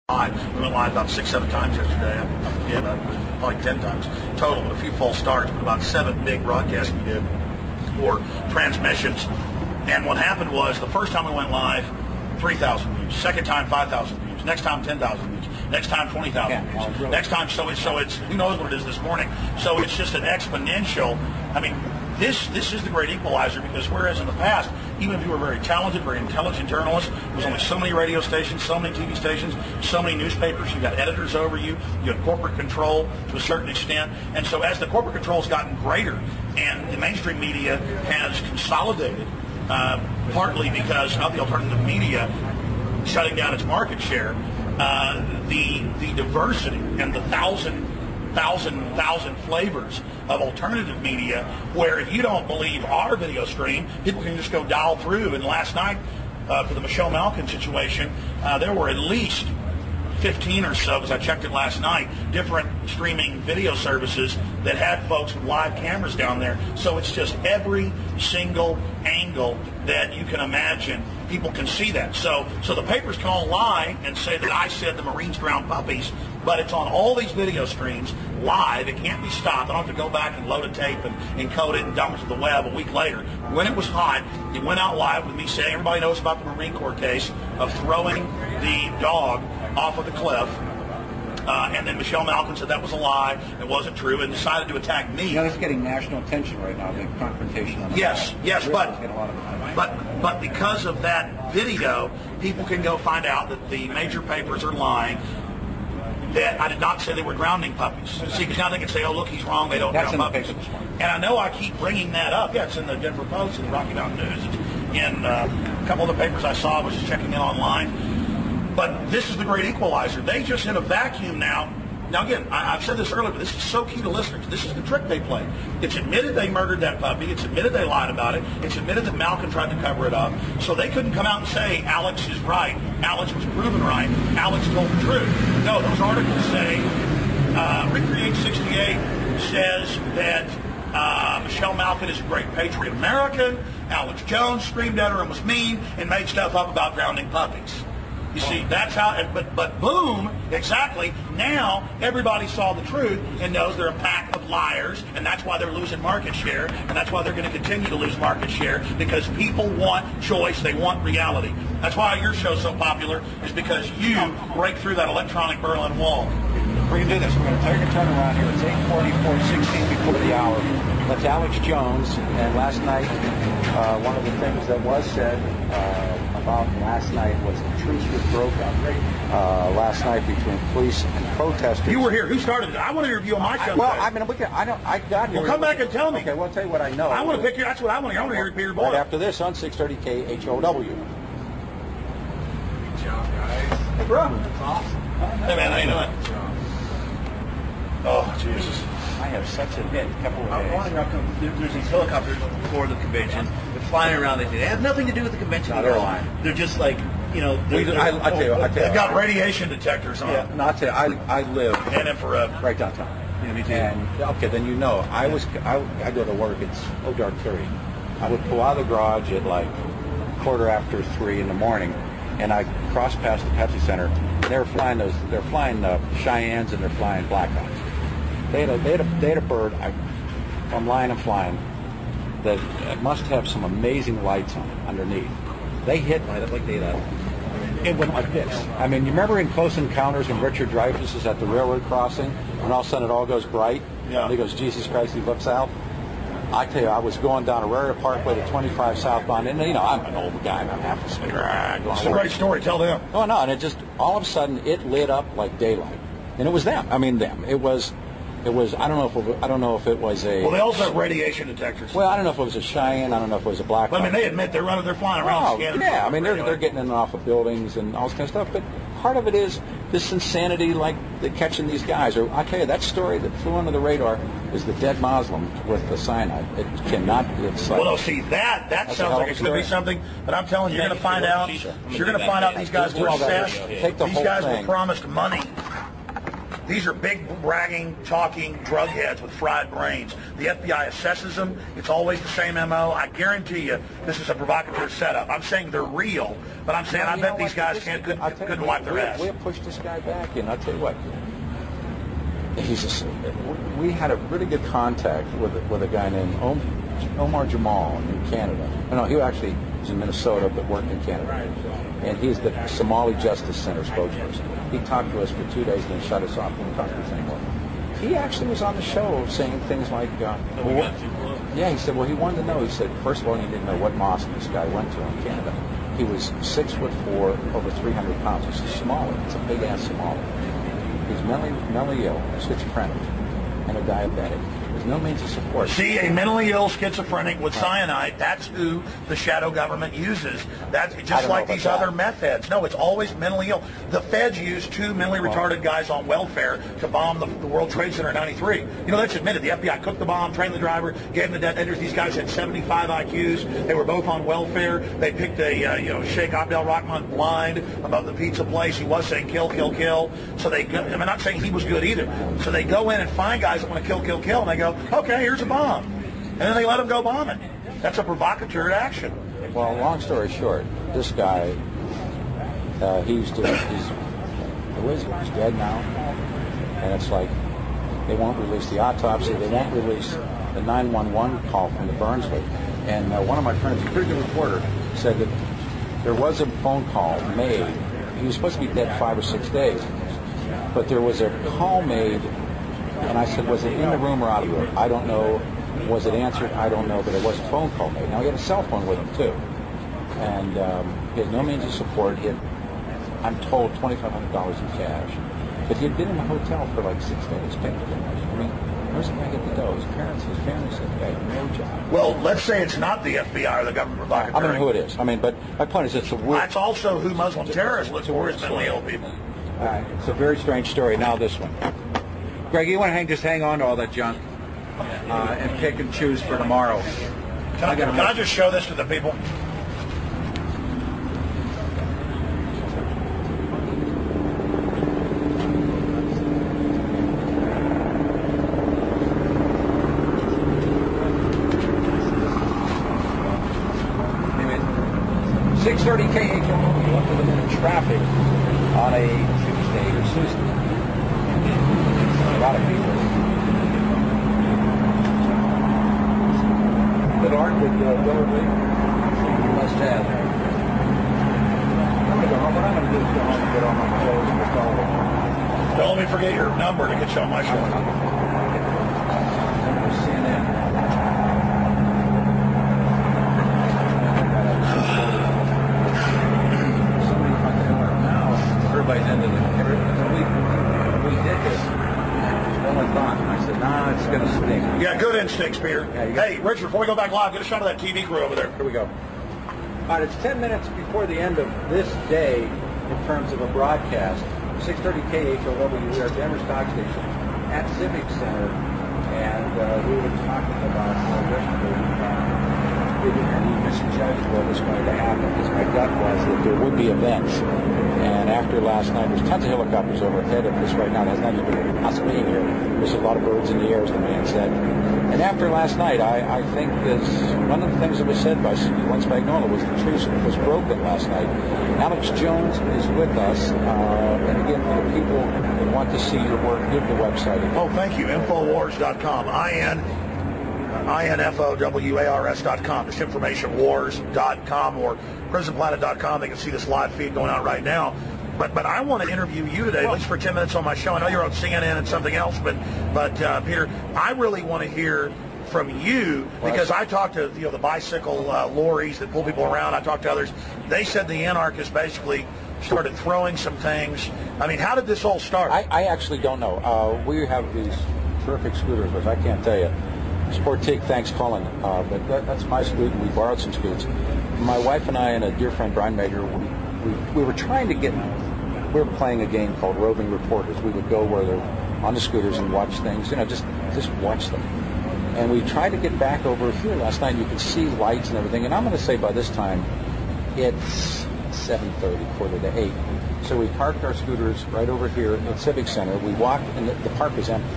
live. We went live about 6-7 times yesterday. Probably 10 times total, with a few false starts, but about 7 big broadcasts we did, or transmissions. And what happened was, the first time we went live, 3,000 views. Second time, 5,000 views. Next time, 10,000 views. Next time, 20,000 views. Really. Next time, so it's who knows what it is this morning. So it's just an exponential. I mean, this is the great equalizer, because whereas in the past, even if you were very talented, very intelligent journalist, there was only so many radio stations, so many TV stations, so many newspapers, you got editors over you, you had corporate control to a certain extent. And so as the corporate control has gotten greater and the mainstream media has consolidated, partly because of the alternative media shutting down its market share, the diversity and the thousand flavors of alternative media, where if you don't believe our video stream, people can just go dial through. And last night, for the Michelle Malkin situation, there were at least 15 or so, because I checked it last night, different streaming video services that had folks with live cameras down there. So it's just every single angle that you can imagine. People can see that. So the papers can all lie and say that I said the Marines drowned puppies, but it's on all these video streams live. It can't be stopped. I don't have to go back and load a tape and encode it and dump it to the web a week later. When it was hot, it went out live with me saying, everybody knows about the Marine Corps case of throwing the dog off of the cliff. And then Michelle Malkin said that was a lie, it wasn't true, and decided to attack me. You know, it's getting national attention right now, the confrontation on the Yes, really but because of that video, people can go find out that the major papers are lying, that I did not say they were grounding puppies. See, because now they can say, oh, look, he's wrong, they don't ground puppies. And I know I keep bringing that up. Yeah, it's in the Denver Post and the Rocky Mountain News. It's in a couple of the papers I saw. I was just checking in online. But this is the great equalizer. They just hit a vacuum now. Now again, I've said this earlier, but this is so key to listeners. This is the trick they play. It's admitted they murdered that puppy. It's admitted they lied about it. It's admitted that Malkin tried to cover it up. So they couldn't come out and say, Alex is right. Alex was proven right. Alex told the truth. No, those articles say, Recreate 68 says that Michelle Malkin is a great patriot American. Alex Jones screamed at her and was mean and made stuff up about drowning puppies. You see, that's how, but boom, exactly, now everybody saw the truth and knows they're a pack of liars, and that's why they're losing market share, and that's why they're going to continue to lose market share, because people want choice, they want reality. That's why your show's so popular, is because you break through that electronic Berlin Wall. We're going to do this. We're going to take a turn around here. It's 8:44, 16 before the hour. That's Alex Jones, and last night, one of the things that was said about last night was the truce was broken last night between police and protesters. You were here. Who started it? I want to interview on my show. I got here. Well, come back and tell me. Okay, well, I'll tell you what I know. I want to pick you. That's what I want to hear. I want to hear Peter Boyle. Right after this on 630 KHOW. Good job, guys. Hey, bro. That's awesome. Hey, man, how you doing? Oh, Jesus. I have such a couple of I'm days. wondering how come there's these helicopters before the convention. They're flying around. They have nothing to do with the convention at all. They're just like, you know. I tell you, They've got radiation detectors on. Yeah, no, I tell you, I live And infrared. right downtown. Yeah, me too. And okay, then you know, I go to work. It's dark 30. I would pull out of the garage at like 3:15 in the morning, and I cross past the Pepsi Center. They're flying Cheyennes and they're flying Blackhawks. They had a bird from Lion and Flying that must have some amazing lights on it underneath. They hit like daylight. It went like this. I mean, you remember in Close Encounters when Richard Dreyfuss is at the railroad crossing and all of a sudden it all goes bright? Yeah. And he goes, Jesus Christ, he looks out. I tell you, I was going down Aurora Parkway to 25 southbound, and you know, I'm an old guy, and I'm half asleep. It's a great story. Tell them. Oh, no, and it just, all of a sudden, it lit up like daylight. And it was them. I mean, them. It was, I don't know if it was a... Well, they also have radiation detectors. Well, I don't know if it was a Cheyenne. I don't know if it was a Blackhawk. But, I mean, they admit they're flying around scanning. Yeah, I mean, they're getting in and off of buildings and all this kind of stuff. But part of it is this insanity, like they're catching these guys. Or I tell you, that story that flew under the radar is the dead Muslim with the cyanide. It cannot. It's like, well, no, see that sounds like it could be something. But I'm telling you, you're going to find out. You're going to find out these guys were assessed. Take the These whole guys thing. were promised money. These are big, bragging, talking drug heads with fried brains. The FBI assesses them. It's always the same MO. I guarantee you this is a provocateur setup. I'm saying they're real, but I'm saying I bet these guys couldn't wipe their ass. We'll push this guy back, and I'll tell you what. We had a really good contact with a guy named Omar Jamal in Canada. No, he actually was in Minnesota but worked in Canada. And he's the Somali Justice Center spokesperson. He talked to us for 2 days and then shut us off. We didn't talk to us anymore. He actually was on the show saying things like, he said, well, he wanted to know. He said, first of all, he didn't know what mosque this guy went to in Canada. He was 6'4", over 300 pounds. He's a Somali. It's a big-ass Somali. He's mentally ill, schizophrenic, and a diabetic. There's no means of support. See, a mentally ill schizophrenic with cyanide, that's who the shadow government uses. That's just like these other meth heads. No, it's always mentally ill. The feds used 2 mentally retarded guys on welfare to bomb the World Trade Center in '93. You know, that's admitted. The FBI cooked the bomb, trained the driver, gave them the detonators. These guys had 75 IQs. They were both on welfare. They picked a, Sheikh Abdel Rahman blind above the pizza place. He was saying kill, kill, kill. So I'm not saying he was good either. So they go in and find guys that want to kill, kill, kill, and they go, okay, here's a bomb. And then they let them go bomb it. That's a provocateur action. Well, long story short, this guy, he's dead now. And it's like, they won't release the autopsy. They won't release the 911 call from the Burnsville. And one of my friends, a pretty good reporter, said that there was a phone call made. He was supposed to be dead 5 or 6 days. But there was a call made. And I said, was it in the room or out of the room? I don't know. Was it answered? I don't know, but it was a phone call made. Now, he had a cell phone with him, too. And he had no means of support. He had, I'm told, $2,500 in cash. But he had been in the hotel for like 6 days, paying for it. I mean, where's the guy get to go? His parents, his family said, he had no job. Well, let's say it's not the FBI or the government provocateur. I don't know who it is. I mean, but my point is it's a weird... That's also who Muslim terrorists look for, is mentally ill people. It's a very strange story. Now this one. Greg, you want to just hang on to all that junk and pick and choose for tomorrow. Can I just show this to the people? Anyway, 6:30 KHOW, you want to look at traffic on a Tuesday or Tuesday. A lot of people. But aren't with Willerly? You must have. I'm going to go home. What I'm going to do is go home and get all my clothes and just all of them. Don't let me forget your number to get you on my show. CNN. Somebody fucking now. Everybody's into it. We did this. I thought. And I said, nah, it's going to stink. You got good instincts, Peter. Yeah, hey, Richard, before we go back live, get a shot of that TV crew over there. Here we go. All right, it's 10 minutes before the end of this day in terms of a broadcast. 6:30 KHOW, we are Denver Stock Station at Civic Center, and we were talking about how yesterday we didn't misjudge what was going to happen, because my gut was that there would be events. And after last night, there's tons of helicopters overhead of us right now. That's not even us being here. There's a lot of birds in the air, as the man said. And after last night, I think one of the things that was said by Glenn Spagnola was the truce was broken last night. Alex Jones is with us. And again, for the people that want to see your work, give the website. Oh, thank you. Infowars.com. INFOWARS.com. This information, wars.com or prisonplanet.com. They can see this live feed going on right now. But I want to interview you today, at least for 10 minutes on my show. I know you're on CNN and something else, but Peter, I really want to hear from you, because I talked to the bicycle lorries that pull people around. I talked to others. They said the anarchists basically started throwing some things. I mean, how did this all start? I actually don't know. We have these terrific scooters, which I can't tell you. Sportique, thanks, Colin. But that's my scooter. We borrowed some scooters. My wife and I and a dear friend, Brian Mager, we were trying to get... We were playing a game called Roving Reporters. We would go where they're on the scooters and watch things, just watch them. And we tried to get back over here last night. You could see lights and everything. And I'm going to say by this time, it's 7:30, quarter to 8. So we parked our scooters right over here at Civic Center. We walked, and the park was empty.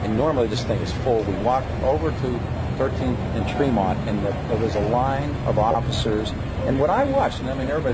And normally this thing is full. We walked over to 13th and Tremont, and there was a line of officers. And what I watched, and I mean, everybody